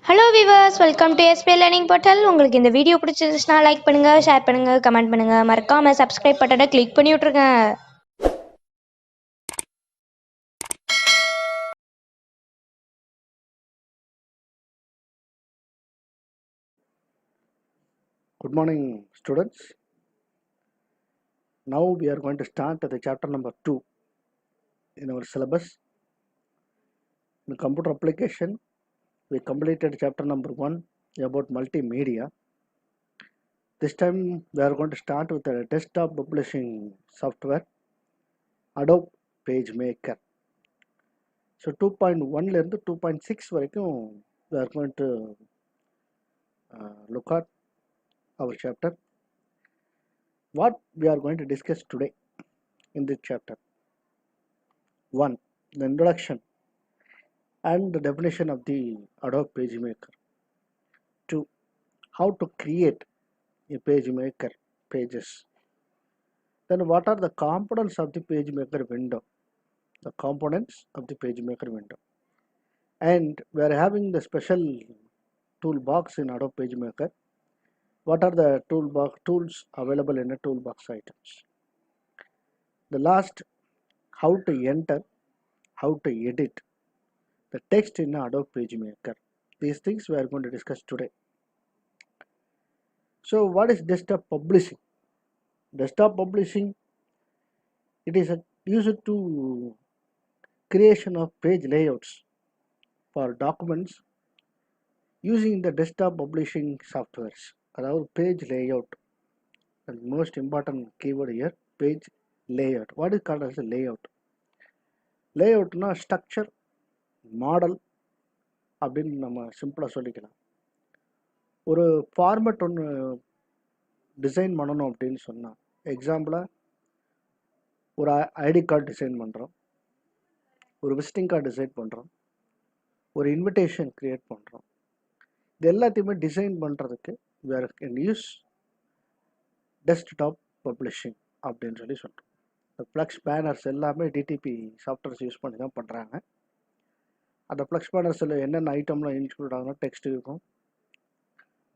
Hello viewers, welcome to SP learning portal. உங்களுக்கு இந்த video பிடிச்சிருந்துச்சுன்னா லைக் பண்ணுங்க, ஷேர் பண்ணுங்க, கமெண்ட் பண்ணுங்க. மறக்காம சப்ஸ்கிரைப் பட்டனை கிளிக் பண்ணி விட்ருங்க. Good morning, students. Now we are going to start the chapter number 2 in our syllabus. In computer application, we completed chapter number 1 about multimedia. This time we are going to start with the desktop publishing software, Adobe PageMaker. So 2.1 லேருந்து 2.6 வரைக்கும் we are going to look at our chapter. What we are going to discuss today in this chapter: 1. The introduction and the definition of the Adobe PageMaker. 2. How to create a PageMaker pages. Then what are the components of the PageMaker window? The components of the PageMaker window. And we are having the special toolbox in Adobe PageMaker. What are the tools available in the toolbox items? The last, how to enter, how to edit the text in Adobe PageMaker. These things we are going to discuss today. So what is desktop publishing? Desktop publishing, it is used to creation of page layouts for documents using the desktop publishing softwares. அதாவது page layout, and most important keyword here, page layout. What is called as a layout? Layoutனா structure, model அப்படின்னு நம்ம சிம்பிளாக சொல்லிக்கலாம். ஒரு format ஒன்று design பண்ணணும் அப்படின்னு சொன்னால், எக்ஸாம்பிளாக ஒரு ஐடி கார்டு டிசைன் பண்ணுறோம், ஒரு விசிட்டிங் கார்டு டிசைன் பண்ணுறோம், ஒரு இன்விடேஷன் க்ரியேட் பண்ணுறோம். இது எல்லாத்தையுமே டிசைன் பண்ணுறதுக்கு we can use desktop publishing அப்படின்னு சொல்லி சொல்கிறோம். இந்த ஃப்ளக்ஸ் பேனர்ஸ் எல்லாமே டிடிபி சாஃப்ட்வேர்ஸ் யூஸ் பண்ணி தான் பண்ணுறாங்க. அந்த ஃப்ளக்ஸ் பேனர்ஸில் என்னென்ன ஐட்டம்லாம் இன்க்ளூட் ஆகுனா டெக்ஸ்ட் இருக்கும்.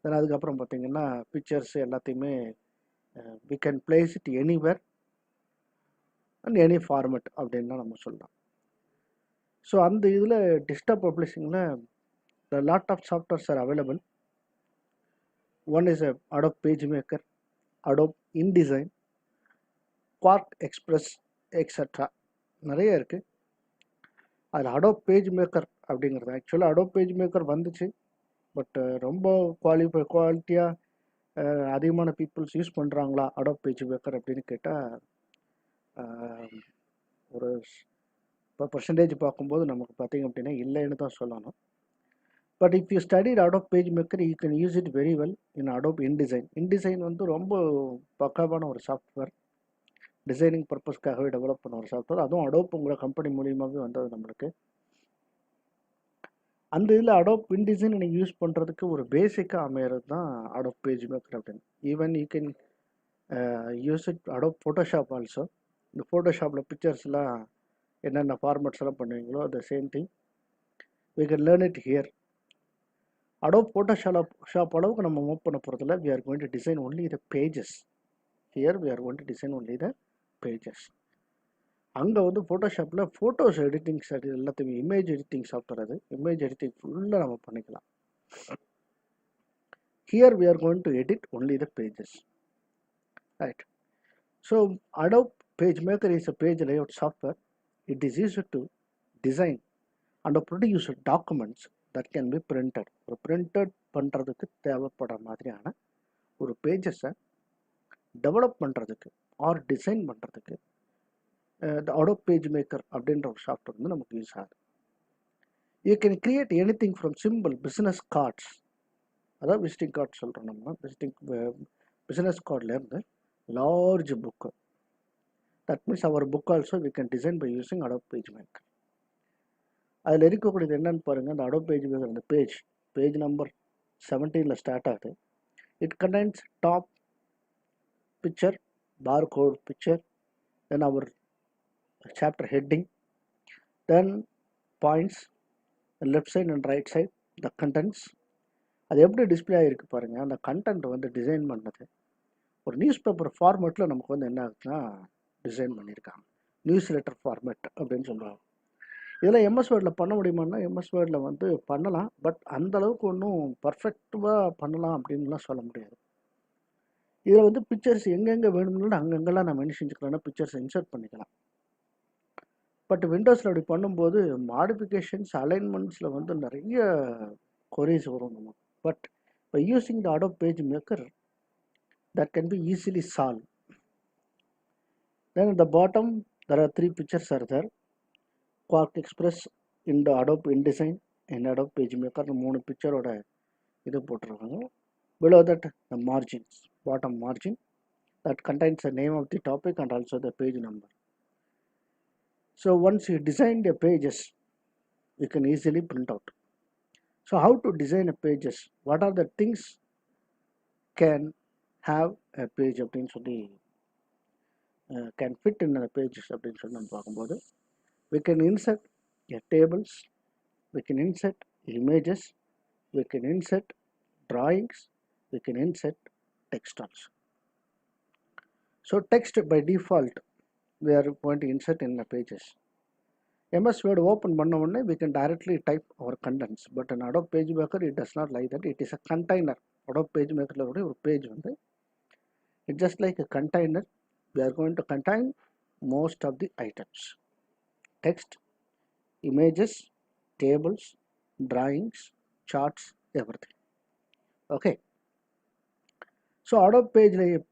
தென் அதுக்கப்புறம் பார்த்திங்கன்னா பிக்சர்ஸ் எல்லாத்தையுமே we can place it anywhere and any format அப்படின்னு தான் நம்ம சொல்லலாம். ஸோ அந்த இதில் desktop பப்ளிஷிங்கில் the lot of softwares are available. One is Adobe PageMaker, Adobe InDesign, Quark Express, etc. நிறைய இருக்குது. அதில் Adobe PageMaker அப்படிங்கிறது ஆக்சுவலாக Adobe PageMaker வந்துச்சு, பட் ரொம்ப குவாலிட்டியாக அதிகமான பீப்புள்ஸ் யூஸ் பண்ணுறாங்களா Adobe PageMaker அப்படின்னு கேட்டால் ஒரு இப்போ பர்சன்டேஜ் பார்க்கும்போது நமக்கு பார்த்திங்க அப்படின்னா இல்லைன்னு தான் சொல்லணும். But if you studied Adobe PageMaker, you can use it very well in Adobe InDesign. InDesign வந்து ரொம்ப பக்காவான ஒரு சாஃப்ட்வேர், டிசைனிங் பர்பஸ்க்காகவே டெவலப் பண்ண ஒரு சாஃப்ட்வேர். அதுவும் Adobe உங்களை கம்பெனி மூலியமாகவே வந்தது நம்மளுக்கு. அந்த இதில் Adobe InDesign நீங்கள் யூஸ் பண்ணுறதுக்கு ஒரு பேசிக்காக அமையிறது தான் Adobe PageMaker அப்படின்னு. Even you can use it Adobe Photoshop also. இந்த ஃபோட்டோஷாப்பில் பிக்சர்ஸ்லாம் என்னென்ன ஃபார்மேட்ஸ் எல்லாம் பண்ணுவீங்களோ அந்த same thing we can learn it here. Adobe Photoshop அளவுக்கு நம்ம மூவ் பண்ண போகிறதுல we are going to design only the pages. Here we are going to design only the pages. அங்கே வந்து ஃபோட்டோஷாப்பில் ஃபோட்டோஸ் எடிட்டிங் எல்லாத்தையுமே இமேஜ் எடிட்டிங் சாஃப்ட்வேர், அது image editing ஃபுல்லாக நம்ம பண்ணிக்கலாம். Here we are going to edit only the pages, right? So Adobe PageMaker is a page layout software. It is used to design and produce documents that can be printed. ஒரு printed பண்ணுறதுக்கு தேவைப்படுற மாதிரியான ஒரு பேஜஸை develop பண்ணுறதுக்கு R design பண்ணுறதுக்கு the Adobe PageMaker அப்படின்ற ஒரு software வந்து நமக்கு யூஸ் ஆகுது. You can create any thing from simple business cards, அதாவது விசிட்டிங் கார்டு சொல்கிறோம் நம்ம, business கார்ட்லேருந்து large book, that means our book also we can design by using Adobe PageMaker. அதில் இருக்கக்கூடியது என்னன்னு பாருங்கள். அந்த Adobe PageMaker அந்த பேஜ் நம்பர் 17 ஸ்டார்ட் ஆகுது. It contains top picture, barcode picture, then our chapter heading, then points, the left side and right side, the contents, அது எப்படி display ஆகிருக்கு பாருங்கள். அந்த கண்டென்ட் வந்து டிசைன் பண்ணது ஒரு நியூஸ் பேப்பர் ஃபார்மேட்டில் நமக்கு வந்து என்ன ஆகுதுன்னா டிசைன் பண்ணியிருக்காங்க. நியூஸ் லெட்டர் ஃபார்மேட் அப்படின்னு சொல்லுவாங்க. இதில் எம்எஸ் வேர்டில் பண்ண முடியுமான்னா எம்எஸ் வேர்டில் வந்து பண்ணலாம். பட் அந்த அளவுக்கு ஒன்றும் பர்ஃபெக்டாக பண்ணலாம் அப்படின்லாம் சொல்ல முடியாது. இதில் வந்து பிக்சர்ஸ் எங்கெங்கே வேணும்னு அங்கங்கெல்லாம் நம்ம என்ன செஞ்சுக்கலாம்னா பிக்சர்ஸ் இன்சர்ட் பண்ணிக்கலாம். பட் விண்டோஸில் அப்படி பண்ணும்போது மாடிஃபிகேஷன்ஸ் அலைன்மெண்ட்ஸில் வந்து நிறைய queries வரும் நமக்கு. But by using the Adobe PageMaker, that can be easily solved. Then at the bottom there are 3 pictures are there. Quark Express in the Adobe InDesign and Adobe PageMaker 3 பிக்சரோட இது போட்டிருக்காங்க. Below that the margins, bottom margin that contains the name of the topic and also the page number. So once you design the pages, you can easily print out. So how to design a pages? What are the things can have a page அப்படின்னு சொல்லி can fit in the pages அப்படின்னு சொல்லி நம்ம பார்க்கும்போது we can insert tables, we can insert images, we can insert drawings, we can insert text also. So text by default we are going to insert in the pages. MS Word open பண்ண உடனே we can directly type our contents, but in Adobe PageMaker it does not like that. It is a container. Adobe PageMaker ஒரு page வந்து it's just like a container. We are going to contain most of the items: text, images, tables, drawings, charts, everything. Okay. So Adobe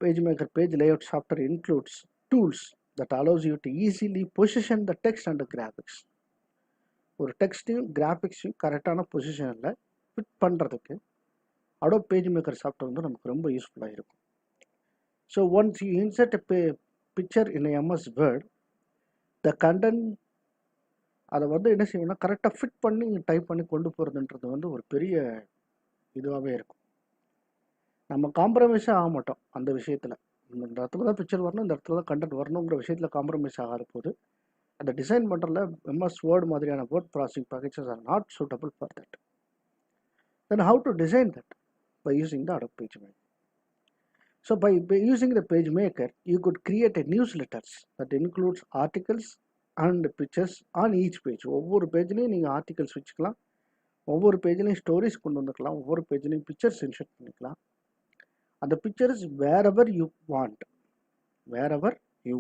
PageMaker page layout software includes tools that allows you to easily position the text and the graphics. ஒரு டெக்ஸ்ட்டையும் கிராஃபிக்ஸையும் கரெக்டான பொசிஷனில் fit பண்ணுறதுக்கு Adobe PageMaker software வந்து நமக்கு ரொம்ப யூஸ்ஃபுல்லாக இருக்கும். So once you insert a picture in a MS Word, the content அதை வந்து என்ன செய்யணும்னா கரெக்டாக ஃபிட் பண்ணி டைப் பண்ணி கொண்டு போகிறதுன்றது வந்து ஒரு பெரிய இதுவாகவே இருக்கும். நம்ம காம்ப்ரமைஸே ஆக மாட்டோம் அந்த விஷயத்தில். இந்த இடத்துல தான் பிக்சர் வரணும், இந்த இடத்துல தான் கண்டென்ட் வரணுங்கிற விஷயத்தில் காம்ப்ரமைஸ் ஆகாத போது அந்த டிசைன் பண்ணுறதுல எம்எஸ் வேர்டு மாதிரியான word processing packages are not suitable for that. Then how to design that? By using the Adobe PageMaker. So by using the PageMaker, you could create a newsletters that includes articles and pictures on each page. ஒவ்வொரு பேஜ்லையும் நீங்கள் articles வச்சுக்கலாம், ஒவ்வொரு பேஜ்லையும் stories கொண்டு வந்துக்கலாம், ஒவ்வொரு பேஜ்லையும் pictures insert பண்ணிக்கலாம். அந்த pictures wherever you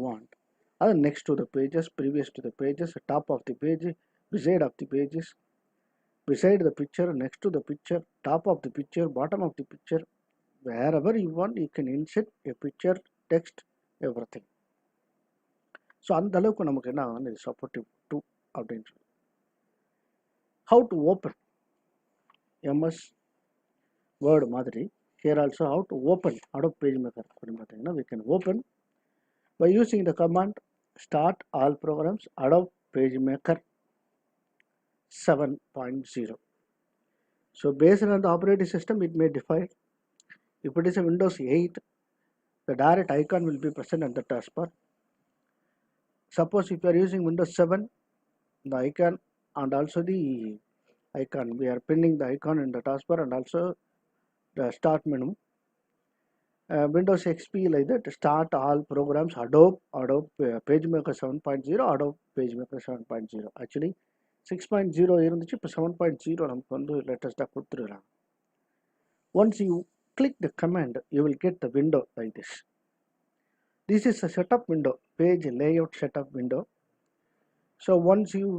want, அது next to the pages, previous to the pages, top of the page, beside of the pages, beside the picture, next to the picture, top of the picture, bottom of the picture, wherever you want you can insert a picture, text, everything. So அந்த அளவுக்கு நமக்கு என்ன ஆகும், இது supportive two அப்படின்னு சொல்லி. How to open MS word மாதிரி here also how to open Adobe PageMaker அப்படின்னு பார்த்தீங்கன்னா we can open by using the command start all programs Adobe PageMaker 7.0. So based on the operating system it may differ. If it is a Windows 8, the direct icon will be present on the taskbar. Suppose if you are using Windows 7, the icon and also the icon, we are pinning the icon in the taskbar and also the start menu. Windows XP like that, start all programs Adobe PageMaker 7.0, Adobe PageMaker 7.0. Actually 6.0 இருந்துச்சு, இப்போ 7.0 நமக்கு வந்து லேட்டஸ்டாக கொடுத்துருக்காங்க. Once you click the command, you will get the window like this. This is a setup window, page layout setup window. So once you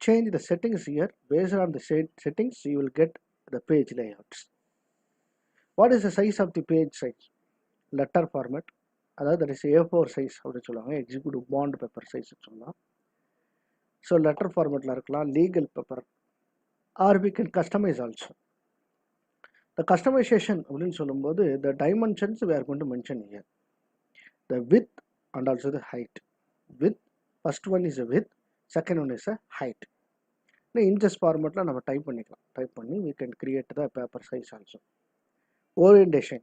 change the settings here, based on the settings, you will get the page layouts. What is the size of the page size? Letter format, that is A4 size அப்படின்னு சொல்லுவாங்க, executive bond paper size சொல்லலாம். So letter ஃபார்மேட்டில் இருக்கலாம், legal paper, or we can customize also. The customization அப்படின்னு சொல்லும்போது the dimensions we are going to mention here. The width and also the height. Width, first one is a width, second one is a height. In inches formatல நம்ம type பண்ணிக்கலாம். Type பண்ணி we can create the paper size also. Orientation.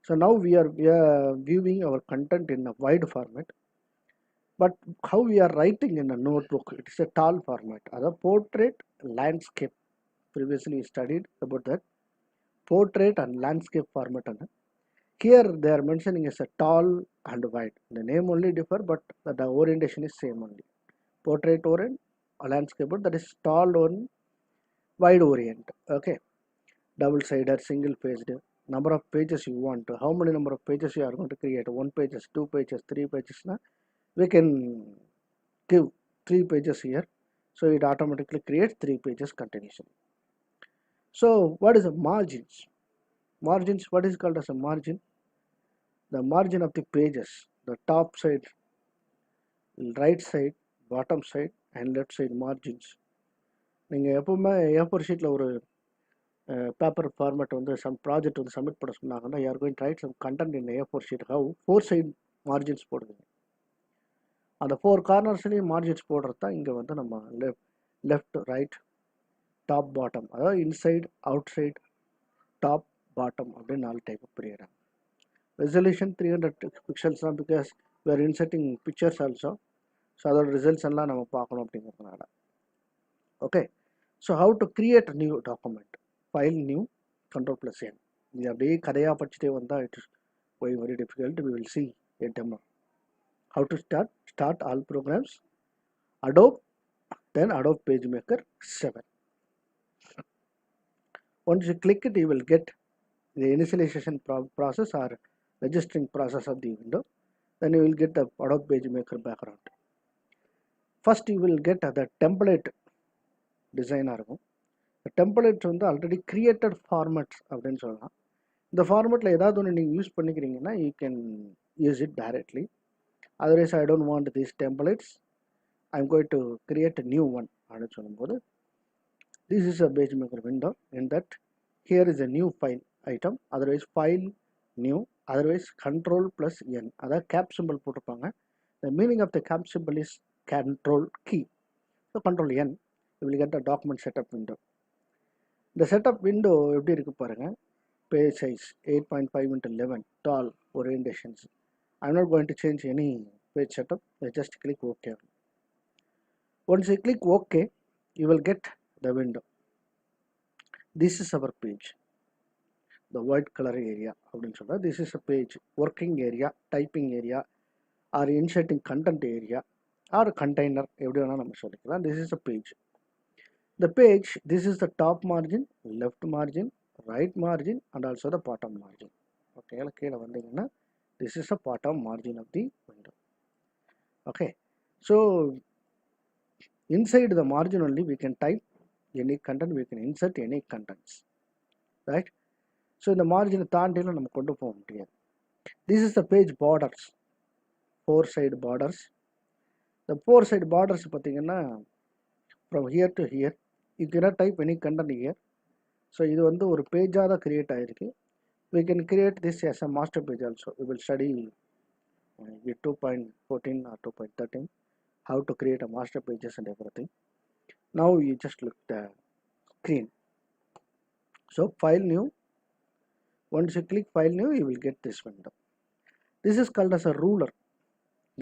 So now we are viewing our content in a wide format. But how we are writing in a notebook, it is a tall format. Portrait, landscape. Previously we studied about that. portrait and landscape format. Here they are mentioning as a tall and wide. The name only differ, but the orientation is same only. Portrait orient, a landscape, but that is tall one, wide orient. Okay, double-sided, single-paged. Number of pages you want. How many number of pages you are going to create? 1 pages, 2 pages, 3 pages. Na? We can give 3 pages here. So it automatically creates 3 pages continuously. So what is the margins? Margins, what is called as a margin? The margin of the pages, the top side, right side, bottom side and left side margins. நீங்கள் எப்பவுமே A4 ஷீட்டில் ஒரு paper format வந்து some project வந்து submit பண்ண சொன்னாங்கன்னா யார் going write some content in A4 sheet have 4 side margins போடுங்க. அந்த 4 கார்னர்ஸ்லேயும் மார்ஜின்ஸ் போடுறது தான் இங்கே வந்து நம்ம லெஃப்ட் ரைட் டாப் பாட்டம், அதாவது inside outside top bottom அப்படின்னு 4 டைப் பிரியிறாங்க. ரெசல்யூஷன் 300 பிக்சல்ஸ் தான், because we are inserting pictures also. So அதோட ரிசல்ட்ஸ் எல்லாம் நம்ம பார்க்கணும் அப்படிங்கிறதுனால. Okay, so how to create new document, file new Ctrl+N. இது அப்படியே கதையாக படிச்சுட்டே வந்தால் it is going very difficult. We will see a demo. How to start all programs, Adobe, then Adobe PageMaker 7. Once you click it, you will get the initialization process or registering process of the window. Then you will get the Adobe PageMaker background. First you will get the template design. The template வந்து already created formats அப்படின்னு சொல்லலாம். இந்த ஃபார்மேட்டில் ஏதாவது ஒன்று நீங்கள் use பண்ணிக்கிறீங்கன்னா you can use it directly. Otherwise I don't want these templates, I'm going to create a new one அப்படின்னு சொல்லும்போது this is a PageMaker window. In that here is a new file item, otherwise file new, otherwise Ctrl+N, அதாவது cap symbol போட்டிருப்பாங்க. The meaning of the cap symbol is control key. So Ctrl+N, you will get the document setup window. The setup window எப்படி இருக்கு பாருங்க. Page size 8.5 × 11, tall, orientations. I'm not going to change any page setup. I just click OK. Once you click OK, you will get the window. This is our page, the white color area. This is a page, working area, typing area, or inserting content area, or container. This is a page. The page, this is the top margin, left margin, right margin, and also the bottom margin. Okay, this is the bottom margin of the window. Okay, so inside the margin only we can type any content, we can insert any contents, right? So in the margin தாண்டில நம்ம கொண்டு போக முடியாது. This is the page borders, 4 side borders. The 4 side borders பார்த்தீங்கன்னா from here to here you cannot type any content here. So இது வந்து ஒரு பேஜாக தான் create ஆகிருக்கு. We can create this as a master page also. We will study with 2.14 or 2.13 how to create a master pages and everything. Now you just look the screen. So file new. Once you click file new, you will get this window. This is called as a ruler.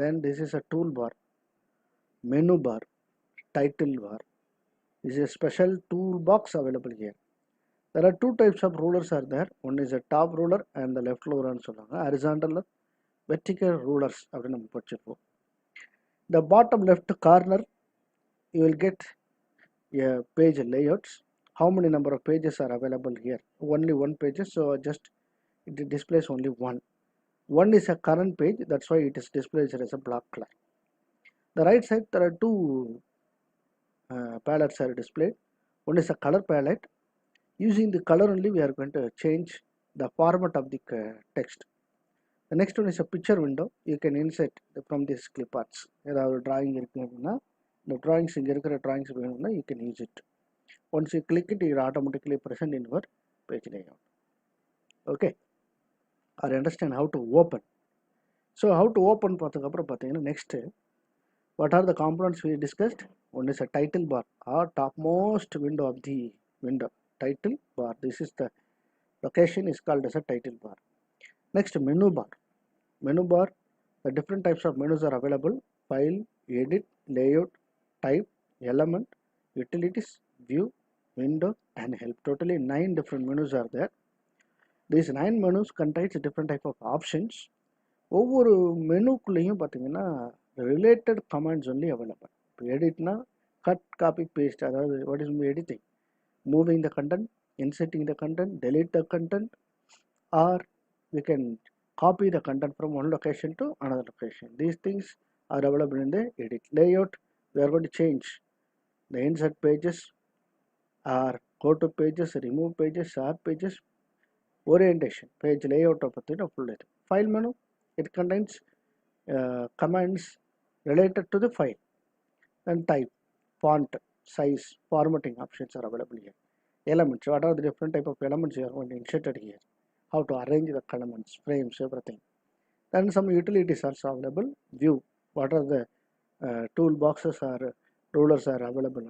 Then this is a toolbar, menu bar, title bar. This is a special toolbox available here. There are 2 types of rulers are there. One is a top ruler and the left ruler and so on. Horizontal, vertical rulers. The bottom left corner, you will get a page layouts. How many number of pages are available here? Only 1 page, so just it displays only 1. 1 is a current page, that's why it is displayed as a black color. The right side, there are 2 palettes are displayed. One is a color palette. Using the color only we are going to change the format of the text. The next one is a picture window. You can insert from these clip arts. Drawing the drawings in drawings you can use it. Once you click it, it automatically present in your page layout. Okay, I understand how to open. So how to open next, what are the components we discussed? One is a title bar or topmost window of the window. Title bar, this is the location is called as a title bar. Next, menu bar. Menu bar, the different types of menus are available: file, edit, layout, type, element, utilities, view, window, and help. Totally 9 different menus are there. These 9 menus contains different type of options. ஒவ்வொரு மெனுக்குள்ளேயும் பார்த்தீங்கன்னா related commands only available. இப்போ எடிட்னா cut copy paste, அதாவது what is editing, moving the content, inserting the content, delete the content, or we can copy the content from one location to another location. These things are available in the edit. Layout, we are going to change the insert pages or go to pages, remove pages, add pages. Orientation, page layout of the full data. File menu, it contains commands related to the file. And type, font, size, formatting options are available here. Elements, what are the different type of elements you are going to insert here, how to arrange the elements, frames, everything. Then some utilities are available. View, what are the toolboxes or rulers are available.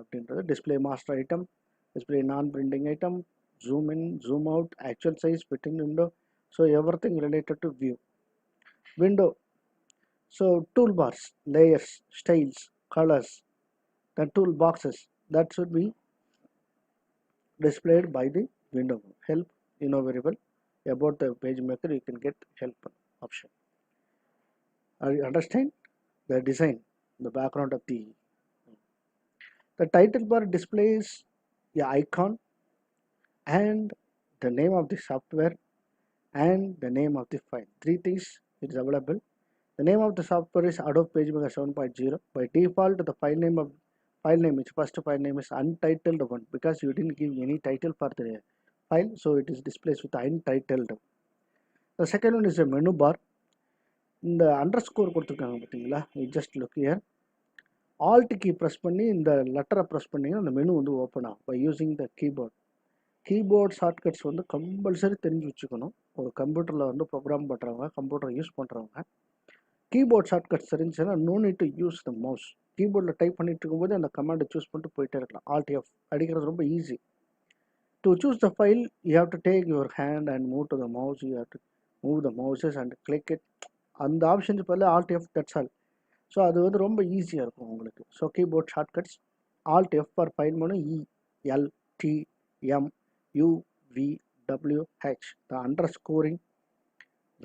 Display master item, display non-printing item, zoom in, zoom out, actual size, fitting window. So everything related to view. Window, so toolbars, layers, styles, colors, the toolboxes that should be displayed by the window. Help, you know very well about the page maker, you can get help option. You understand the design, the background of the title bar displays the icon and the name of the software and the name of the file. Three things is available. The name of the software is Adobe PageMaker 7.0. By default, the file name is first file name is untitled one, because you didn't give any title for the file, so it is displayed with untitled. The second one is a menu bar. In the underscore கொடுத்திருக்காங்க பாத்தீங்களா, you just look here. Alt key press பண்ணி இந்த லெட்டரை press பண்ணீங்கன்னா அந்த menu வந்து open ஆகும் by using the keyboard. Keyboard shortcuts வந்து கம்பல்சரி தெரிஞ்சு வச்சுக்கணும். ஒரு கம்ப்யூட்டரில் வந்து ப்ரோக்ராம் பண்ணுறவங்க, கம்ப்யூட்டர் யூஸ் பண்ணுறவங்க கீபோர்ட் ஷார்ட்கட்ஸ் தெரிஞ்சுன்னா no need to use the mouse. கீபோர்டில் டைப் பண்ணிட்டு இருக்கும்போது அந்த கமாண்டை சூஸ் பண்ணிட்டு போயிட்டே இருக்கலாம். Alt F அடிக்கிறது ரொம்ப easy. To choose the file you have to take your hand and move to the mouse. You have to move the mouses and click it. அந்த ஆப்ஷன்ஸ் பதில் Alt F, that's all. So அது வந்து ரொம்ப ஈஸியாக இருக்கும் உங்களுக்கு. So keyboard shortcuts Alt F for file மனு, ELTMUVWH, the underscoring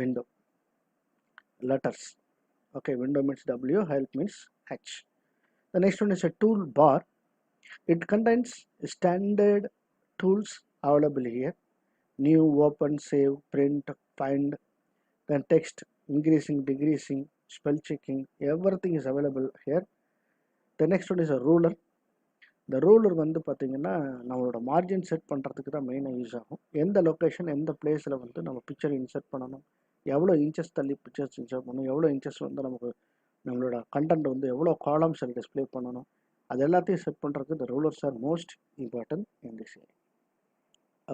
window. Letters, okay, window means W, help means H. The next one is a tool bar. It contains standard tools available here. New, open, save, print, find, then text, increasing, decreasing, spell checking, everything is available here. The next one is a ruler. இந்த ruler வந்து பார்த்தீங்கன்னா நம்மளோட margin set பண்ணுறதுக்கு தான் மெயினாக use ஆகும். எந்த location, எந்த பிளேஸில் வந்து நம்ம பிக்சர் இன்சர்ட் பண்ணணும், எவ்வளோ இன்ச்சஸ் தள்ளி பிக்சர்ஸ் இன்சர்ட் பண்ணணும், எவ்வளோ இன்ச்சஸ் வந்து நமக்கு நம்மளோட கண்டென்ட் வந்து எவ்வளோ காலம்ஸில் டிஸ்பிளே பண்ணணும், அது எல்லாத்தையும் செட் பண்ணுறதுக்கு இந்த rulers are most important in this area.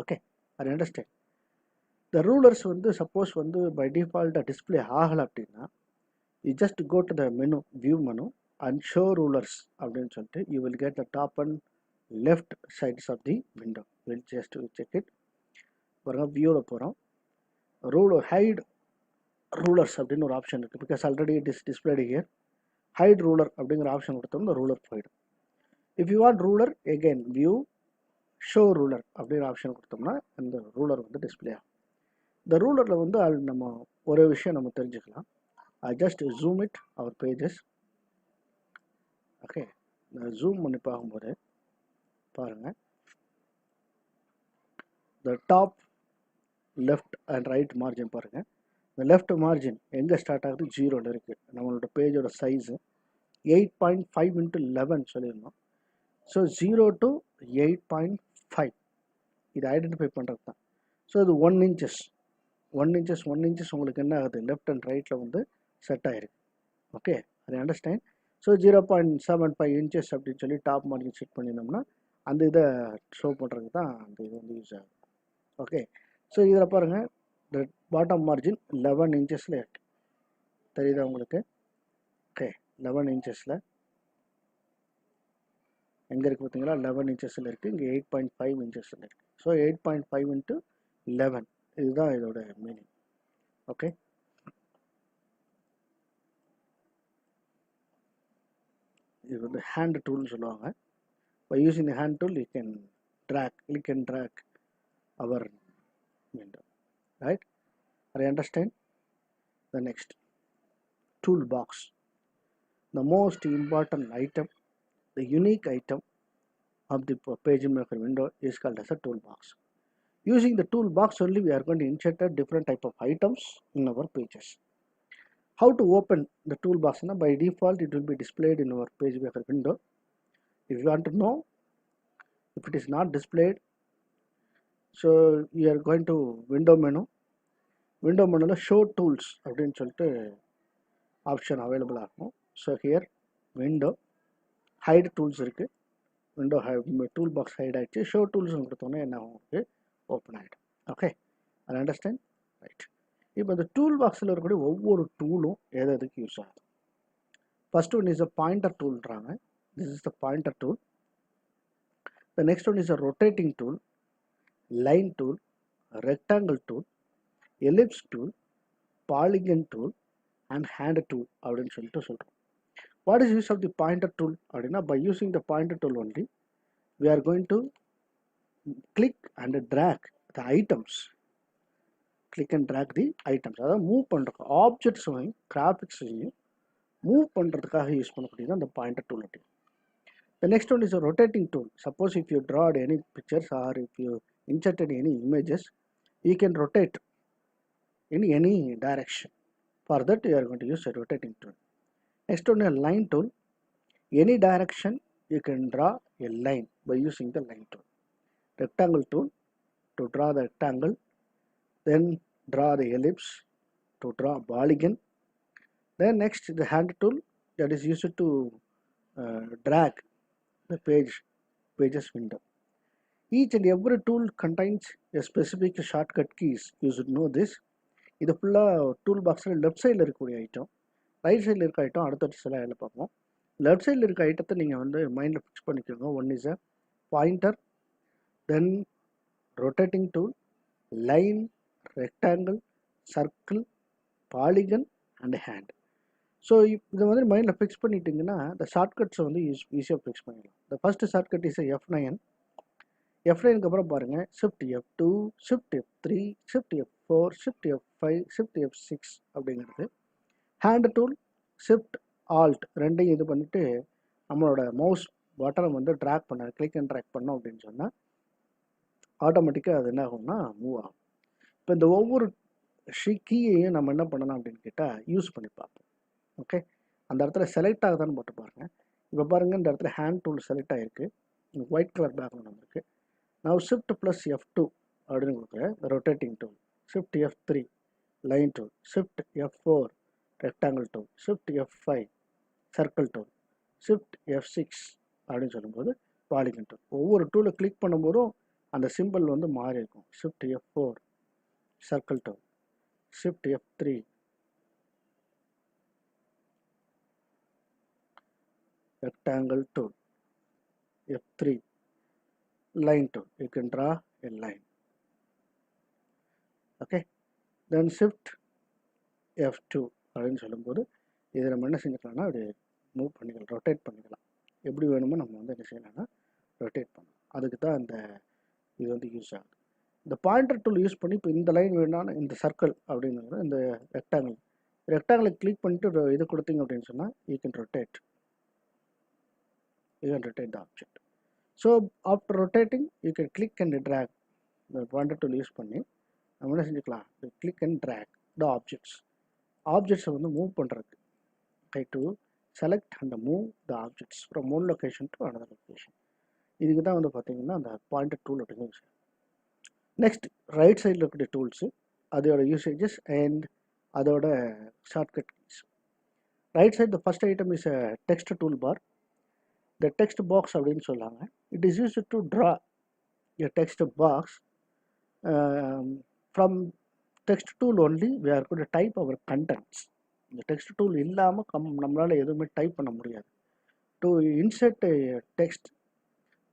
Okay, அது அண்டர்ஸ்டாண்ட். இந்த ரூலர்ஸ் வந்து சப்போஸ் வந்து பை டிஃபால்ட்டாக டிஸ்பிளே ஆகலை அப்படின்னா, you just go to the menu, view menu and show rulers அப்படின்னு சொல்லிட்டு you will get the top and left sides of the window. We'll just check it. பாருங்க, வியூல போகிறோம். ரூலர் ஹைட் ரூலர்ஸ் அப்படின்னு ஒரு ஆப்ஷன் இருக்குது. Because already it is displayed here. Hide ruler அப்படிங்கிற option கொடுத்தோம்னா ரூலர் போயிடும். If you want ruler, again view, show ruler அப்படிங்கிற ஆப்ஷன் கொடுத்தோம்னா அந்த ரூலர் வந்து டிஸ்பிளே ஆகும். இந்த ரூலரில் வந்து நம்ம ஒரு விஷயம் நம்ம தெரிஞ்சுக்கலாம். I just zoom it our pages. Okay, நான் ஜூம் பண்ணி பார்க்கும்போது பாருங்கள், இந்த top left and right margin பாருங்கள். இந்த லெஃப்ட் மார்ஜின் எங்கே ஸ்டார்ட் ஆகுது, 0ல் இருக்குது. நம்மளோட பேஜோட சைஸு 8.5 × 11 சொல்லியிருந்தோம். ஸோ 0 to 8.5 இது ஐடென்டிஃபை பண்ணுறது தான். ஸோ இது 1 inches உங்களுக்கு என்ன ஆகுது, லெஃப்ட் அண்ட் ரைட்டில் வந்து செட் ஆகிருக்கு. ஓகே, அது அண்டர்ஸ்டாண்ட். ஸோ 0.75 inches அப்படின்னு சொல்லி டாப் மார்ஜின் செட் பண்ணியிருந்தோம்னா அந்த இதை ஷோ பண்ணுறதுக்கு தான் அந்த இது வந்து யூஸ் ஆகும். ஓகே, ஸோ இதில் பாருங்கள், இந்த பாட்டம் மார்ஜின் 11 inches இருக்குது. தெரியுதா உங்களுக்கு? ஓகே, 11 inches எங்கே இருக்குது பார்த்தீங்களா, 11 inches இருக்குது. இங்கே 8.5 inches இருக்குது. ஸோ 8.5 × 11 இதுதான் இதோட மீனிங். ஓகே, இது வந்து ஹேண்ட் டூல்னு சொல்லுவாங்க. By using the hand tool you can drag, click and drag our window. right? I understand. The next, toolbox. The most important item, the unique item of the PageMaker window is called as a toolbox. Using the toolbox only, we are going to insert a different type of items in our pages. How to open the toolbox? By default, it will be displayed in our PageMaker window. If you want to know if it is not displayed, so you are going to window menu. Window menu show tools அப்படின்னு சொல்லிட்டு option available ஆகும். So here window hide tools இருக்குது. Window tool box hide ஆகிடுச்சு. Show tools கொடுத்தோன்னே என்ன உங்களுக்கு open ஆகிடும். Okay, I understand. Right, இப்போ இந்த டூல் பாக்ஸில் இருக்கக்கூடிய ஒவ்வொரு டூலும் எதுக்கு யூஸ் ஆகுது. First one is a pointer டூல்ன்றாங்க. This is the pointer tool. The next one is a rotating tool, line tool, rectangle tool, ellipse tool, polygon tool and hand tool அப்படின்னு சொல்லிட்டு சொல்கிறோம். What is use of the pointer tool அப்படின்னா, by using the pointer tool only we are going to click and drag the items. Click and drag the items. அதாவது move பண்ணுறதுக்கு ஆப்ஜெக்ட்ஸையும் கிராஃபிக்ஸையும் move பண்ணுறதுக்காக use பண்ணக்கூடியது அந்த pointer tool. The next one is a rotating tool. Suppose if you draw any pictures or if you inserted any images, you can rotate in any direction. For that you are going to use a rotating tool. Next one, a line tool. Any direction you can draw a line by using the line tool. Rectangle tool to draw the rectangle. Then draw the ellipse to draw polygon. Then next the hand tool that is used to drag the pages window. Each and every tool contains a specific shortcut keys. You should know this. இது ஃபுல்லாக tool பாக்ஸில் left சைடில் இருக்கக்கூடிய item, right சைடில் இருக்க item அடுத்தடுத்த சில வேலை பார்ப்போம். லெஃப்ட் சைடில் இருக்க ஐட்டத்தை நீங்கள் வந்து மைண்டில் ஃபிக்ஸ் பண்ணிக்கோங்க. One is a pointer, then rotating tool, line, rectangle, circle, polygon and hand. So இதை வந்து மைண்டில் ஃபிக்ஸ் பண்ணிட்டீங்கன்னா இந்த ஷார்ட்கட்ஸை வந்து ஈஸியாக ஃபிக்ஸ் பண்ணிடலாம். இந்த ஃபஸ்ட்டு ஷார்ட்கட் இஸ் F9. F9க்கு அப்புறம் பாருங்கள், shift F2, shift F3, shift F4, shift F5, shift F6 அப்படிங்கிறது. ஹேண்ட் டூல் ஷிஃப்ட் ஆல்ட் ரெண்டையும் இது பண்ணிவிட்டு நம்மளோட மவுஸ் பட்டனை வந்து ட்ராக் பண்ண, கிளிக் அண்ட் ட்ராக் பண்ணோம் அப்படின்னு சொன்னால் ஆட்டோமேட்டிக்காக அது என்ன ஆகும்னா மூவ் ஆகும். இப்போ இந்த ஒவ்வொரு கீயையும் நம்ம என்ன பண்ணலாம் அப்படின்னு கேட்டால் யூஸ் பண்ணி பார்ப்போம். ஓகே, அந்த இடத்துல செலக்ட் ஆகுதான்னு போட்டு பாருங்கள். இப்போ பாருங்கள், இந்த இடத்துல ஹேண்ட் டூல் செலக்ட் ஆகிருக்கு, ஒயிட் கலர் பேக்ரவுண்ட் வந்திருக்கு. Now shift plus F2 அப்படின்னு கொடுக்குறேன், rotating tool, shift F3 line tool, shift F4 rectangle tool, shift F5 circle tool, shift F6 அப்படின்னு சொல்லும்போது பாலிகன் டூல். ஒவ்வொரு டூலை கிளிக் பண்ணும்போதும் அந்த சிம்பிள் வந்து மாறி இருக்கும். shift F4 circle tool, shift F3 rectangle tool, F3 line tool. You can draw a line. Okay, then shift F2 அப்படின்னு சொல்லும்போது இதை நம்ம என்ன செஞ்சுக்கலாம்னா அப்படி மூவ் பண்ணிக்கலாம், ரொட்டேட் பண்ணிக்கலாம். எப்படி வேணுமோ நம்ம வந்து என்ன செய்யலாம்னா ரொட்டேட் பண்ணலாம். அதுக்கு தான் இந்த இது வந்து யூஸ் ஆகுது. இந்த பாயிண்டர் டூல் யூஸ் பண்ணி இப்போ இந்த லைன் வேணாலும் இந்த சர்க்கிள் அப்படிங்கிறது இந்த ரெக்டாங்கிளை கிளிக் பண்ணிட்டு இது கொடுத்தீங்க அப்படின்னு சொன்னால் you can rotate the object. So after rotating you can click and drag. The pointer tool use பண்ணி நம்ம என்ன செஞ்சுக்கலாம், click and drag the objects வந்து மூவ் பண்ணுறதுக்கு. Okay, to select and move the objects from one location to another location. இதுக்கு தான் வந்து பார்த்தீங்கன்னா அந்த பாயிண்டர் டூல் அப்படிங்கிற விஷயம். நெக்ஸ்ட் ரைட் சைடில் இருக்கக்கூடிய டூல்ஸு, அதோட யூசேஜஸ் அண்ட் அதோட shortcut keys. Right side the first item is a text tool bar. The text box அப்படின்னு சொல்லாங்க. It is used to draw a text box. From text tool only we are going to type our contents. இந்த text tool இல்லாமல் நம்மளால் எதுவுமே type பண்ண முடியாது. To insert a text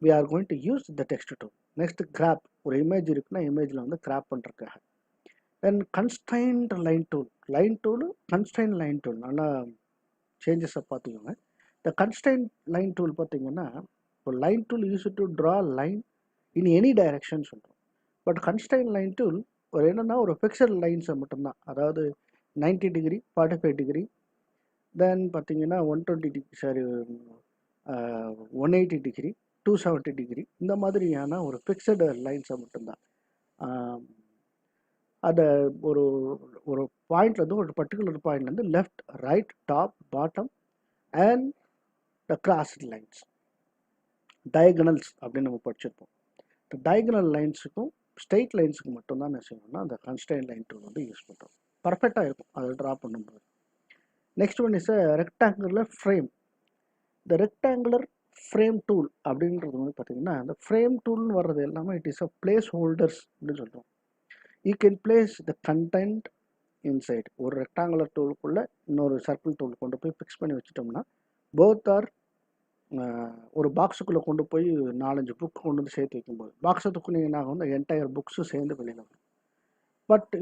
we are going to use the text tool. Next grab, ஒரு image இருக்குன்னா இமேஜில் வந்து கிராப் பண்ணுறதுக்காக. Then constraint line tool, constraint line tool நல்லா சேஞ்சஸை பார்த்துக்கோங்க. The constraint line tool பார்த்தீங்கன்னா இப்போ line tool use to draw line in any direction சொல்கிறோம். பட் constraint line tool ஒரு என்னென்னா ஒரு ஃபிக்ஸட் லைன்ஸை மட்டும்தான், அதாவது 90 டிகிரி, 45 டிகிரி, தென் பார்த்தீங்கன்னா 120 டிகிரி, சாரி 180 டிகிரி, 270 டிகிரி, இந்த மாதிரியான ஒரு ஃபிக்ஸடு லைன்ஸை மட்டும்தான். அதை ஒரு ஒரு பாயிண்ட்லேருந்து ஒரு பர்டிகுலர் பாயிண்ட்லேருந்து left, right, top, bottom and the crossed lines, diagonals அப்படின்னு நம்ம படிச்சிருப்போம். இந்த டயகனல் லைன்ஸுக்கும் ஸ்ட்ரெயிட் லைன்ஸுக்கு மட்டும்தான் என்ன செய்யணும்னா அந்த கன்ஸ்ட்ரெயின் லைன் டூல் வந்து யூஸ் பண்ணுறோம். பர்ஃபெக்டாக இருக்கும் அதை ட்ரா பண்ணும்போது. Next one is rectangular frame. இந்த ரெக்டாங்குலர் ஃப்ரேம் டூல் அப்படின்றது வந்து பார்த்தீங்கன்னா, அந்த ஃப்ரேம் டூல்னு வர்றது எல்லாமே it is a place holders அப்படின்னு சொல்கிறோம். You can place the content inside. ஒரு ரெக்டாங்குலர் டூலுக்குள்ளே இன்னொரு சர்க்கிள் டூல் கொண்டு போய் ஃபிக்ஸ் பண்ணி வச்சுட்டோம்னா, போத் ஆர் ஒரு பாக்ஸுக்குள்ளே கொண்டு போய் 4-5 புக் கொண்டு வந்து சேர்த்து வைக்கும்போது பாக்ஸை தூக்குனீங்கன்னா வந்து என்டையர் புக்ஸும் சேர்ந்து வெளியில் வரும். பட்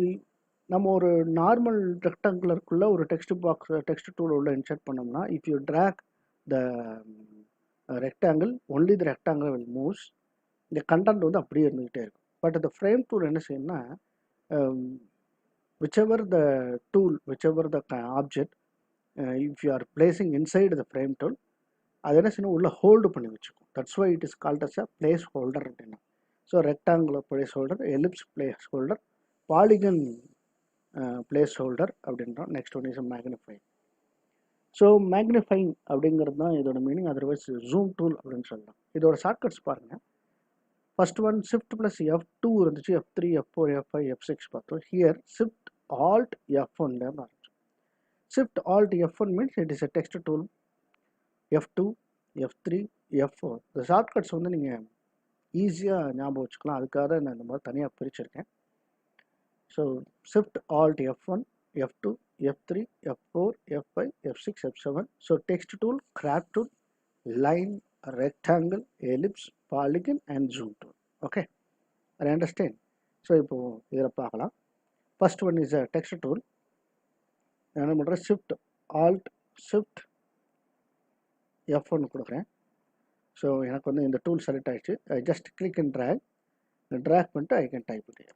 நம்ம ஒரு நார்மல் ரெக்டாங்குலருக்குள்ளே ஒரு டெக்ஸ்ட் டூல் உள்ள இன்சர்ட் பண்ணோம்னா, if you drag the rectangle, only the rectangle will moves. இந்த கண்டென்ட் வந்து அப்படியே இருந்துகிட்டே இருக்கும். பட் அந்த ஃப்ரேம் டூல் என்ன செய்யணும்னா, whichever the tool, whichever the object, if you are placing inside the frame tool, அது என்ன செய்யணும், உள்ள ஹோல்டு பண்ணி வச்சுக்கும். That's why it is called as a place holder அப்படின்னா. So rectangular place holder, ellipse place holder, polygon place holder அப்படின்றோம். Next one is magnifying. So magnifying அப்படிங்கிறது தான் இதோட மீனிங். அதர்வைஸ் ஜூம் டூல் அப்படின்னு சொல்லலாம். இதோட ஷார்ட்கட்ஸ் பாருங்கள். First one shift plus F2 இருந்துச்சு, F3, F4, F5, F6 பார்த்தோம். ஹியர் ஷிஃப்ட் ஆல்ட் F1 ஆரம்பிச்சு. Shift alt F1 means it is a text tool. F2, F3, F4 இந்த ஷார்ட்கட்ஸ் வந்து நீங்கள் ஈஸியாக ஞாபகம் வச்சுக்கலாம். அதுக்காக நான் இந்த மாதிரி தனியாக பிரிச்சிருக்கேன். So shift alt F1, F2, F3, F4, F5, F6, F7. So text tool, graph tool, line, rectangle, ellipse, polygon and zoom tool. Okay, I understand. So இப்போ இதில் பார்க்கலாம். First one is a text tool. என்ன பண்ணுறேன், shift alt shift F1 கொடுக்குறேன். So எனக்கு வந்து இந்த tool select ஆகிடுச்சு. I just click and track பண்ணிட்டு I can type it.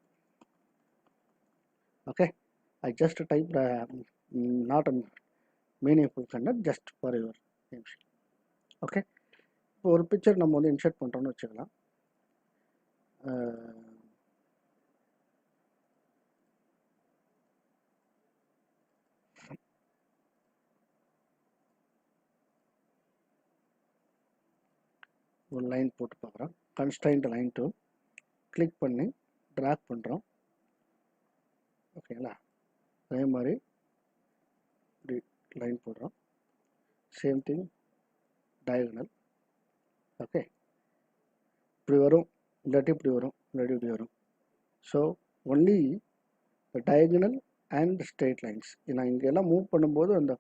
Okay, I just type not a meaningful content, just for your information. Okay, இப்போ ஒரு பிக்சர் நம்ம வந்து இன்சர்ட் பண்ணுறோன்னு வச்சுக்கலாம். ஒரு லைன் போட்டு பார்க்குறோம். கன்ஸ்ட்ரைன்ட் லைன் டூல் கிளிக் பண்ணி ட்ராக் பண்ணுறோம். ஓகேங்களா, அதே மாதிரி இப்படி லைன் போடுறோம். Same thing diagonal. ஓகே, இப்படி வரும், இல்லாட்டி இப்படி வரும், இல்லாட்டி இப்படி வரும். So only diagonal and straight lines. நான் இங்கெல்லாம் மூவ் பண்ணும்போது அந்த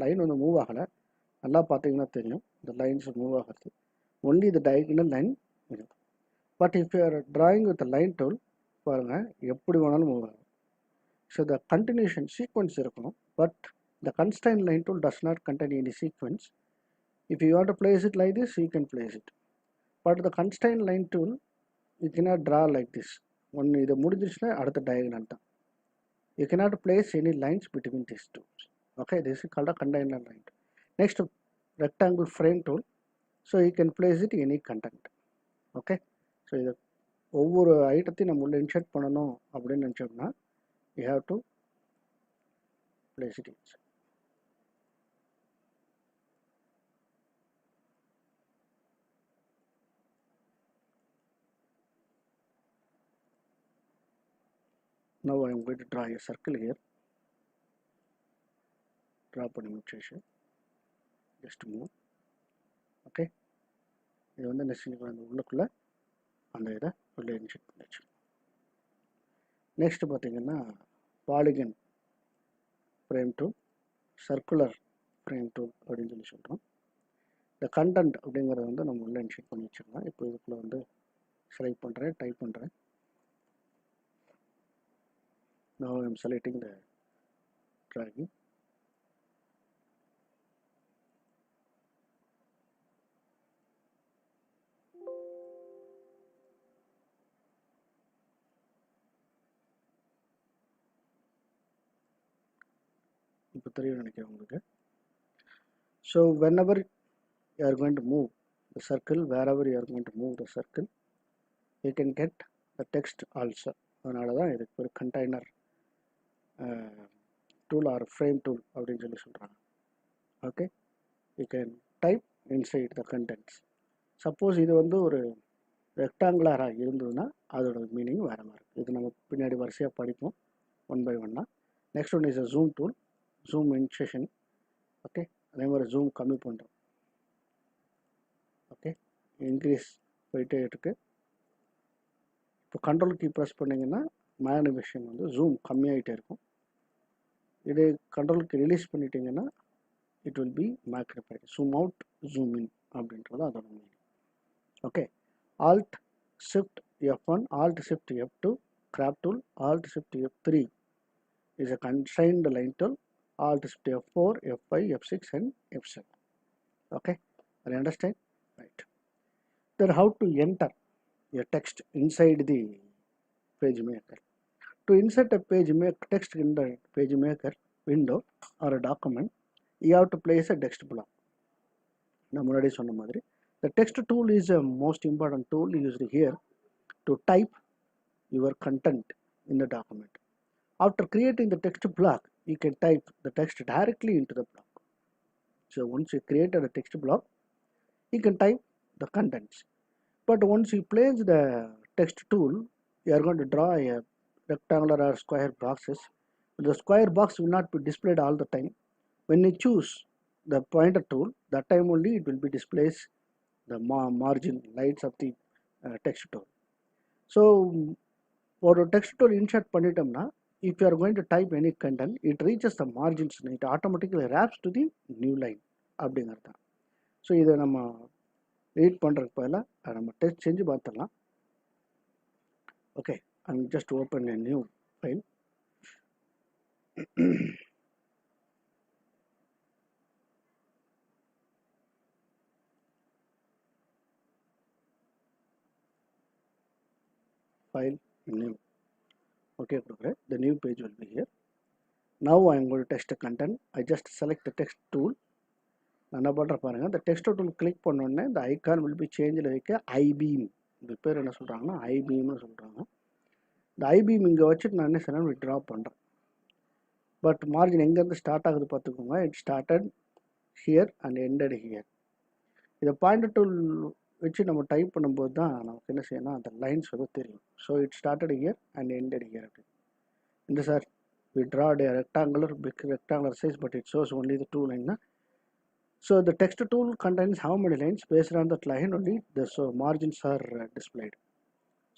லைன் வந்து மூவ் ஆகலை. நல்லா பார்த்தீங்கன்னா தெரியும் இந்த லைன்ஸ் மூவ் ஆகிறது. Only the diagonal line. But if you are drawing with line tool பாருங்கள், எப்படி வேணாலும் மூவ் ஆகும். ஸோ த கண்டினியூஷன் சீக்வன்ஸ் இருக்கணும். But the constraint line tool does not contain any sequence. If you want to place it like this, you can place it. But the constraint line tool, you cannot draw like this. ஒன்று இதை முடிஞ்சிருச்சுன்னா அடுத்த diagonal தான். You cannot place any lines between these tools. Okay, this is called a constraint line tool. Next, rectangle frame tool. So you can place it any content. Okay, so இதை ஒவ்வொரு ஐட்டத்தையும் நம்ம உள்ள insert பண்ணணும் அப்படின்னு நினச்சோம்னா you have to place it inside. Now I am going to draw a circle here. Draw பண்ணி முடிச்சு just move. Okay, இது வந்து என்ன செஞ்சுக்கலாம், அந்த உள்ளுக்குள்ளே அந்த இதை உள்ளே இன்சர்ட் பண்ணி வச்சு. நெக்ஸ்ட் பார்த்தீங்கன்னா polygon frame tool, circular frame tool அப்படின்னு சொல்லி சொல்கிறோம். இந்த கண்டென்ட் அப்படிங்கிறத வந்து நம்ம உள்ளே இன்சர்ட் பண்ணி வச்சுக்கலாம். இப்போ இதுக்குள்ளே வந்து செலக்ட் பண்ணுறேன், டைப் பண்ணுறேன். Now I am selecting the dragging. இப்போ தெரியும் நினைக்கிறேன் உங்களுக்கு. So whenever you are going to move the circle, wherever you are going to move the circle, you can get the text also. அதனால தான் இதுக்கு ஒரு container tool R frame tool அப்படின்னு சொல்லி சொல்கிறாங்க. Okay, you can type inside the contents. Suppose இது வந்து ஒரு ரெக்டாங்குலராக இருந்ததுன்னா அதோட மீனிங் வேறு மாதிரி இருக்குது. இது நம்ம பின்னாடி வரிசையாக படிப்போம் ஒன் பை ஒன்னாக. Next one is a zoom tool, zoom in session. Okay, அதே மாதிரி ஜூம் கம்மி பண்ணுறோம். ஓகே, இன்க்ரீஸ் போயிட்டே இருக்கு. இப்போ கண்ட்ரோல் கீ ப்ரெஸ் பண்ணிங்கன்னா மேனிஃபேஷன் வந்து ஜூம் கம்மியாகிட்டே இருக்கும். இது கண்ட்ரோலுக்கு ரிலீஸ் பண்ணிட்டீங்கன்னா it will be magnified. Zoom out, zoom in அப்படின்றது அதோட meaning. Okay, alt shift F1, alt shift F2, graph tool, alt shift F3 is a constrained line tool, alt shift F4, F5, F6 and F7. Okay, are you understand? Right. Then how to enter a text inside the page maker. To insert a text in the page maker window or a document, you have to place a text block. The text tool is a most important tool used here to type your content in the document. After creating the text block, you can type the text directly into the block. So once you created a text block, you can type the contents. But once you place the text tool, you are going to draw a rectangular or square boxes. The square box will not be displayed all the time. When you choose the pointer tool, that time only it will be displays the margin lights of the text tool. So for the text tool insert பண்ணிட்டோம்னா, if you are going to type any content, it reaches the margins, it automatically wraps to the new line அப்படிங்கிறது தான். So இதை நம்ம read பண்ணுறதுக்கு பதிலாக நம்ம test செஞ்சு பார்த்துடலாம். Okay, I just open a new file. File new. Okay, progress. The new page will be here. Now I am going to test the content. I just select the text tool. நான் பண்ணுற பாருங்கள், இந்த text tool click பண்ணோடனே இந்த icon will be சேஞ்சில் வைக்க ஐபீம். இந்த பேர் என்ன சொல்கிறாங்கன்னா ஐபீம்னு சொல்கிறாங்க. இந்த ஐபீம் இங்கே வச்சுட்டு நான் என்ன செய்யணும், ட்ரா பண்ணுறேன். பட் மார்ஜின் எங்கேருந்து ஸ்டார்ட் ஆகுது பார்த்துக்கோங்க. It started here and ended here. இதை பாயிண்டர் டூல் வச்சு நம்ம டைப் பண்ணும்போது தான் நமக்கு என்ன செய்யணும், அந்த லைன்ஸ் வந்து தெரியும். So it started here and ended here அப்படி. இந்த sir we draw a big rectangular size, but it shows only the 2 lines. So the text tool contains how many lines? Based on that line only the margins are displayed.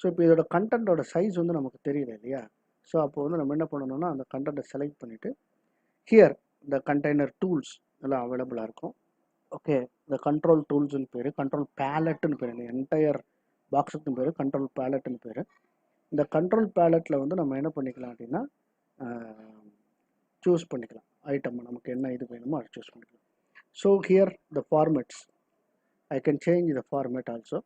So இப்போ இதோட கண்டென்ட்டோட size வந்து நமக்கு தெரியல இல்லையா? So அப்போ வந்து நம்ம என்ன பண்ணணும்னா அந்த கண்டென்ட்டை செலக்ட் பண்ணிவிட்டு ஹியர் இந்த கண்டெய்னர் டூல்ஸ் எல்லாம் அவைலபிளாக இருக்கும். ஓகே, இந்த கண்ட்ரோல் டூல்ஸ்னு பேர், கண்ட்ரோல் பேலட்டுன்னு பேர், இந்த என்டையர் பாக்ஸுக்கு பேர் கண்ட்ரோல் பேலட்டுன்னு பேர். இந்த கண்ட்ரோல் பேலட்டில் வந்து நம்ம என்ன பண்ணிக்கலாம் அப்படின்னா சூஸ் பண்ணிக்கலாம் ஐட்டம், நமக்கு என்ன இது வேணுமோ அதை சூஸ் பண்ணிக்கலாம். So here the formats, I can change the format also.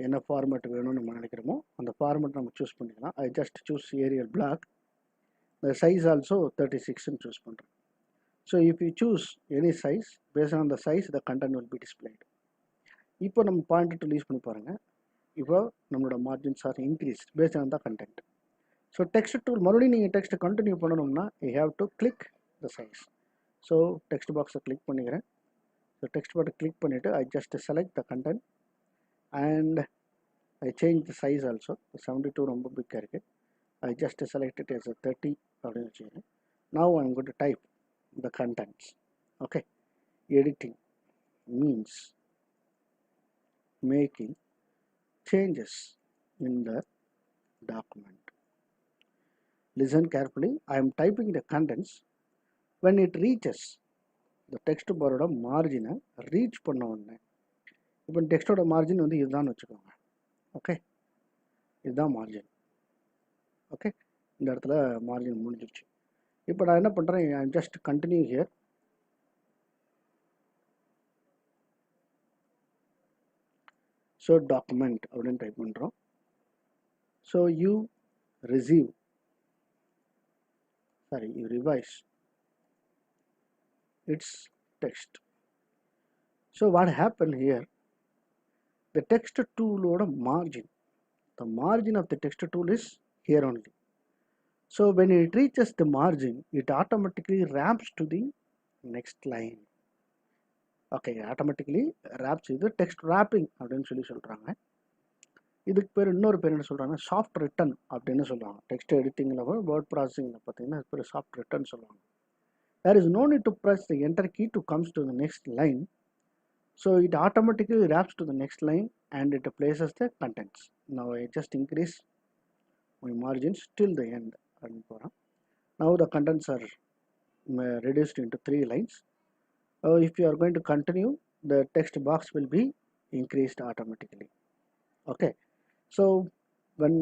என்ன ஃபார்மேட் வேணும்னு நம்ம நினைக்கிறோமோ அந்த ஃபார்மேட் நம்ம சூஸ் பண்ணிக்கலாம். I just choose Ariel black. The size also 36ன்னு choose பண்ணுறேன். So if you choose any size, based on the size the content will be displayed. இப்போ நம்ம பாயிண்டர் டூல் யூஸ் பண்ணி பாருங்கள். இப்போ நம்மளோட margins R increase based on the content. So text tool மறுபடியும் நீங்கள் text continue பண்ணணும்னா you have to click the size. So text பாக்ஸை கிளிக் பண்ணிக்கிறேன். ஸோ டெக்ஸ்ட் பாக்ஸை கிளிக் பண்ணிவிட்டு I just select the content and I change the size also. 72 ரொம்ப பிக்காக இருக்குது. I just select it as a 30 அப்படின்னு வச்சுக்கிறேன். Now I am going to type the contents. Okay, editing means making changes in the document. Listen carefully. I am typing the contents. When it reaches the text bar oda margin reach பண்ண உடனே, இப்போ டெக்ஸ்டோட margin வந்து இதுதான் வச்சுக்கோங்க. Okay, இதுதான் margin. Okay, இந்த இடத்துல margin முடிஞ்சிருச்சு. இப்போ நான் என்ன பண்ணுறேன், I just continue here. So document அப்படின்னு டைப் பண்ணுறோம். So you revise its text. So what happened here, the text tool oda margin, the margin of the text tool is here only. So when it reaches the margin, it automatically wraps to the next line. Okay, automatically wraps இது text wrapping அப்படின்னு சொல்றாங்க. இதுக்கு பேர் இன்னொரு பேர் என்ன சொல்றாங்க, soft return அப்படின்னு சொல்லுவாங்க. டெக்ஸ்ட் எடிட்டிங்கில் வேர்ட் ப்ராசஸிங்கில் பார்த்தீங்கன்னா இது பேர் சாஃப்ட் ரிட்டன் சொல்லுவாங்க. There is no need to press the enter key to comes to the next line. So it automatically wraps to the next line and it places the contents. Now I just increase my margins till the end. Now the contents are reduced into 3 lines. If you are going to continue, the text box will be increased automatically. Okay, so when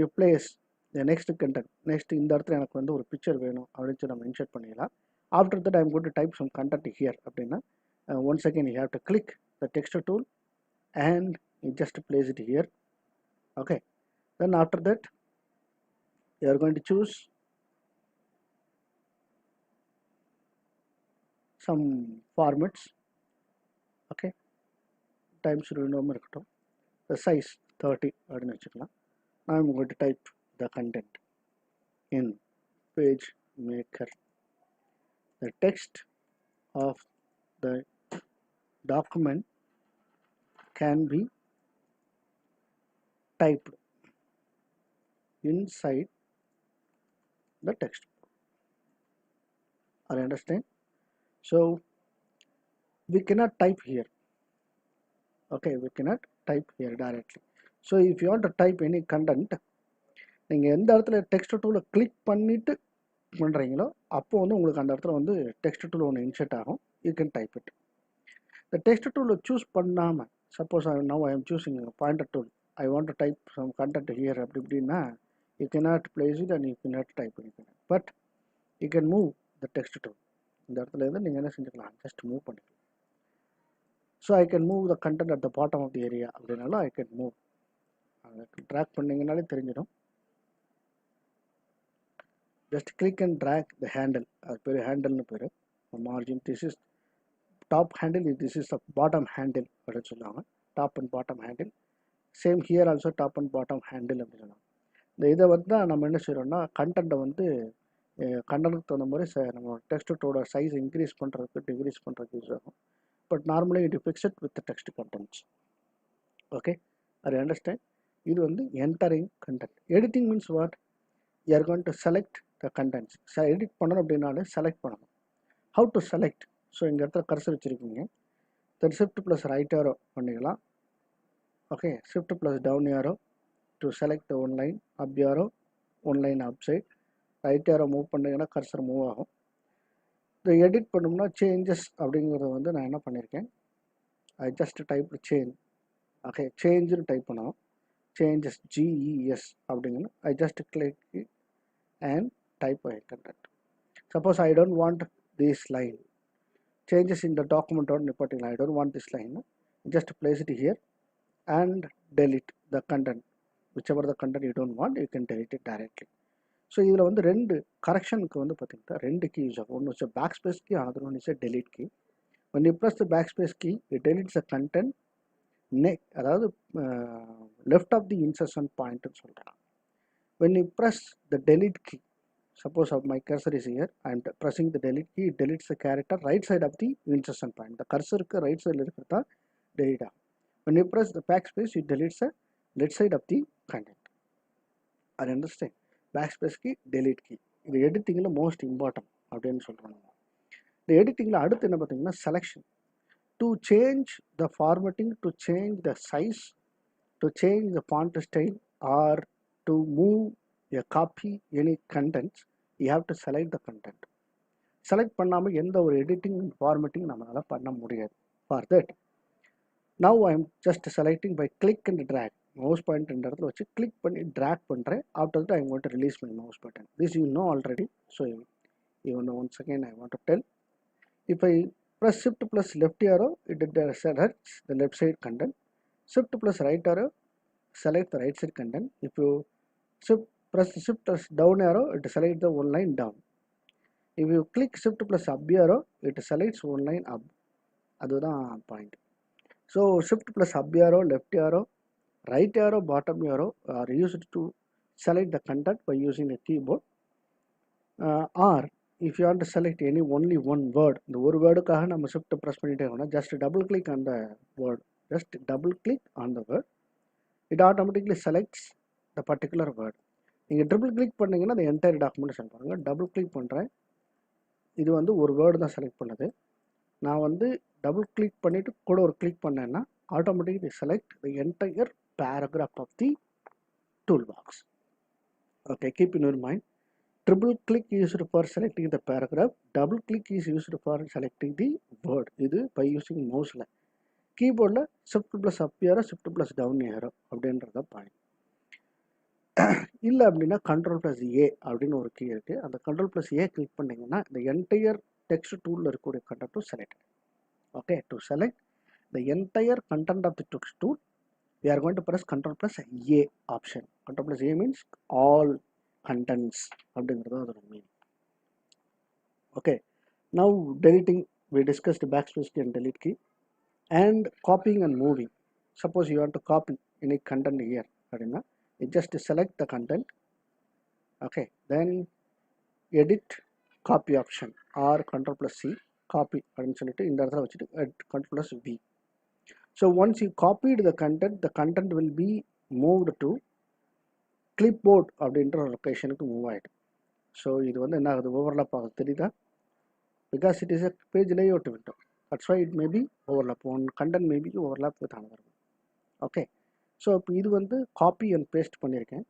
you place the next content, next இந்த இடத்துல எனக்கு வந்து ஒரு picture வேணும் அப்படின்னு நம்ம insert பண்ணிடலாம். After that I am going to type some content here அப்படின்னா once again you have to click the text tool and you just place it here. Okay, then after that you are going to choose some formats. Okay, times random இருக்கட்டும், the size 30 அப்படின்னு வச்சுக்கலாம். Now I am going to type the content in page maker. The text of the document can be typed inside the text. I understand. So we cannot type here. Okay, we cannot type here directly. So if you want to type any content, நீங்கள் எந்த இடத்துல text டூலை click பண்ணிவிட்டு பண்ணுறீங்களோ அப்போ வந்து உங்களுக்கு அந்த இடத்துல வந்து டெக்ஸ்ட் டூல் ஒன்று இன்சர்ட் ஆகும். You can type it. இந்த டெக்ஸ்ட் டூலை சூஸ் பண்ணாமல், suppose now I am choosing pointer tool, I want to type some content here அப்படி இப்படின்னா you cannot place it and you cannot type பண்ணிக்கலாம். But you can move the text tool. இந்த இடத்துல இருந்து நீங்கள் என்ன செஞ்சுக்கலாம், ஜஸ்ட் மூவ் பண்ணிக்கலாம். So I can move the content at the bottom of the area அப்படின்னாலும் ஐ கேன் மூவ். ட்ராக் பண்ணிங்கனாலே தெரிஞ்சிடும். just click and drag the handle. அது பேர் ஹேண்டில்னு பேர். margin, this is top handle, this is the bottom handle அப்படின்னு சொல்லுவாங்க. Top and bottom handle. Same here also top and bottom handle அப்படின்னு சொல்லுவாங்க. இந்த இதை வந்து நம்ம என்ன செய்கிறோம்னா கண்டென்ட்டை வந்து கண்டென்ட்டுக்கு தகுந்த மாதிரி நம்ம டெக்ஸ்ட்டோட சைஸ் இன்க்ரீஸ் பண்ணுறதுக்கு டிக்ரீஸ் பண்ணுறதுக்கு யூஸ் ஆகும். But normally it fixed with text contents. Okay, அது அண்டர்ஸ்டாண்ட். இது வந்து entering content. Editing means what, you are going to select the contents. Edit பண்ணணும் அப்படின்னாலே செலக்ட் பண்ணணும். How to select? ஸோ இந்த இடத்துல கர்சர் வச்சுருக்கீங்க, then shift plus right arrow பண்ணிக்கலாம். Okay, shift plus down arrow to select one line, up arrow one line up side, right arrow move பண்ணிங்கன்னா cursor move ஆகும். இதை edit பண்ணோம்னா changes அப்படிங்கிறத வந்து நான் என்ன பண்ணியிருக்கேன், I just type change. Okay, சேஞ்சுன்னு type பண்ணணும். changes GES அப்படிங்கன்னு I just click it and type a content. Suppose I don't want this line, changes in the document or particular, I don't want this line, just place it here and delete the content. Whichever the content you don't want, you can delete it directly. So இதில் வந்து ரெண்டு கரெக்ஷனுக்கு வந்து பார்த்தீங்கன்னா ரெண்டு key use ஆகும். ஒன்று வச்சு back space key, another one is a delete key. When you press the backspace key, it deletes the content அதாவது left of the insertion point ன்னு சொல்கிறேன். When you press the delete key, suppose my cursor is here, I am pressing the delete key, it deletes the character right side of the insertion point. The cursor க்கு right side இருக்கிறது தான் delete ஆகும். When you press the backspace, it deletes the left side of the content. I understand. Backspace key, delete key, இது எடிட்டிங்கில் most important அப்படின்னு சொல்கிறாங்க. இந்த எடிட்டிங்கில் அடுத்து என்ன பார்த்தீங்கன்னா selection. To change the formatting, to change the size, to change the font style, or to move a copy any contents, you have to select the content. Select பண்ணாமல் எந்த ஒரு எடிட்டிங் ஃபார்மேட்டிங் நம்மளால் பண்ண முடியாது. For that, now I am just selecting by click and drag. Mouse point இந்த இடத்துல வச்சு click பண்ணி ட்ராக் பண்ணுறேன். After that I am going to release my mouse button. This you know already. So even once again I want to tell. If I press shift plus left arrow, it selects the left side content. Shift plus right arrow, select the right side content. If you press shift plus down arrow, it selects the one line down. If you click shift plus up arrow, it selects one line up. அதுதான் point. So shift plus up arrow, left arrow, right arrow, bottom arrow are used to select the content by using the keyboard. Or if you want to select any only one word, the ஒரு வேர்டுக்காக நம்ம shift press பண்ணிட்டே இருக்கோம்னா just double click on the word. Just double click on the word. It automatically selects the particular word. நீங்கள் triple click பண்ணிங்கன்னா அந்த entire document பாருங்கள். Double click பண்ணுறேன், இது வந்து ஒரு வேர்டு தான் செலக்ட் பண்ணுது. நான் வந்து டபுள் கிளிக் பண்ணிவிட்டு கூட ஒரு கிளிக் பண்ணேன்னா automatically select the entire paragraph of the tool box. Okay, keep in your mind. Triple click is used for selecting the paragraph. Double click is used for selecting the word. இது by using mouse. கீபோர்டில் shift plus up arrow, shift plus down arrow அப்படின்றத point. இல்லை அப்படின்னா control plus A அப்படின்னு ஒரு key இருக்குது. அந்த control plus A click பண்ணிங்கன்னா இந்த என்டையர் டெக்ஸ்ட் டூலில் இருக்கக்கூடிய கண்டென்ட்டும் select. Okay, to select the entire content of the text tool we are going to press control plus A option. Control plus A means all contents அப்படிங்கிறது அதோட meaning. Okay, now deleting, we discussed backspace key and delete key. And copying and moving, suppose you want to copy any content here அப்படின்னா you just select the content. Okay, then edit copy option or control plus C copy அப்படின்னு சொல்லிட்டு இந்த இடத்துல வச்சுட்டு control plus V. So once you copied the content will be moved to clipboard அப்படின்ற லொக்கேஷனுக்கு move ஆகிடும். So இது வந்து என்ன ஆகுது, ஓவர்லாப் ஆகுது, தெரியுதா? Because it is a page layout window. That's why it may be overlap. One content may be overlap with another one. Okay, so இப்போ இது வந்து காப்பி அண்ட் பேஸ்ட் பண்ணியிருக்கேன்.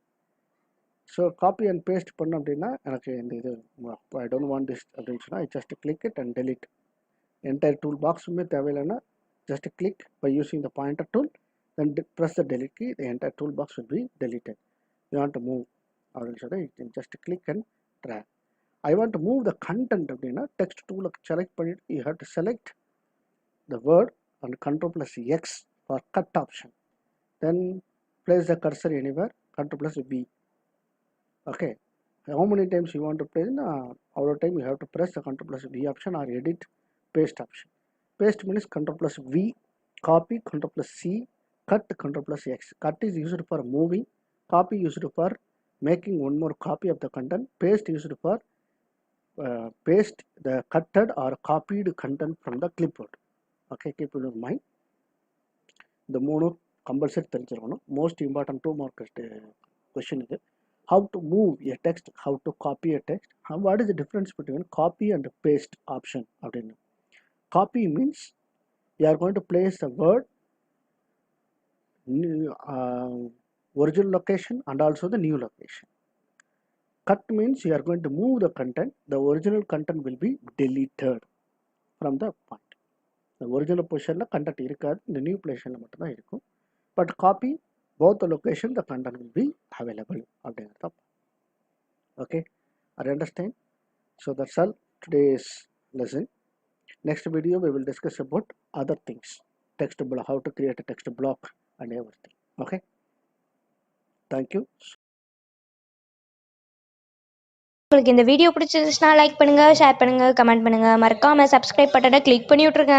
ஸோ காப்பி அண்ட் பேஸ்ட் பண்ணோம் அப்படின்னா எனக்கு இந்த இது ஐ டோன்ட் வாண்ட் திஸ் அப்படின்னு சொன்னால் I just click it and delete. Entire tool பாக்ஸுமே தேவையில்லைன்னா just click by using the pointer tool, then press the delete key, the entire toolbox will be deleted. You want to move, you can just click and drag. I want to move the content அப்படின்னா text tool select பண்ணிட்டு you have to select the word and control plus X for cut option, then place the cursor anywhere, control plus V. Okay, how many times you want to place? All the time you have to press the control plus V option or edit paste option. Paste means control plus V, copy control plus C, cut control plus X. Cut is used for moving, copy used for making one more copy of the content, paste used for paste the cutted or copied content from the clipboard. Okay, keep in mind. The mono compulsory தெரிஞ்சிருக்கணும். Most important 2 mark question is how to move a text, how to copy a text. What is the difference between copy and paste option அப்படின்னு? Copy means you are going to place a word original location and also the new location. Cut means you are going to move the content. The original content will be deleted from the point. The original position la content irukadu, the new position la mattum dhaan irukum. But copy, both the location the content will be available அப்படிங்கிறத. Okay, I understand. So that's all today's lesson. Next video we will discuss about other things, text block, how to create a text block and everything. Okay, thank you. உங்களுக்கு இந்த video பிடிச்சிருந்துச்சுன்னா like பண்ணுங்க, share பண்ணுங்க, comment பண்ணுங்க, மறக்காம subscribe பட்டனை click பண்ணி விட்டுருங்க.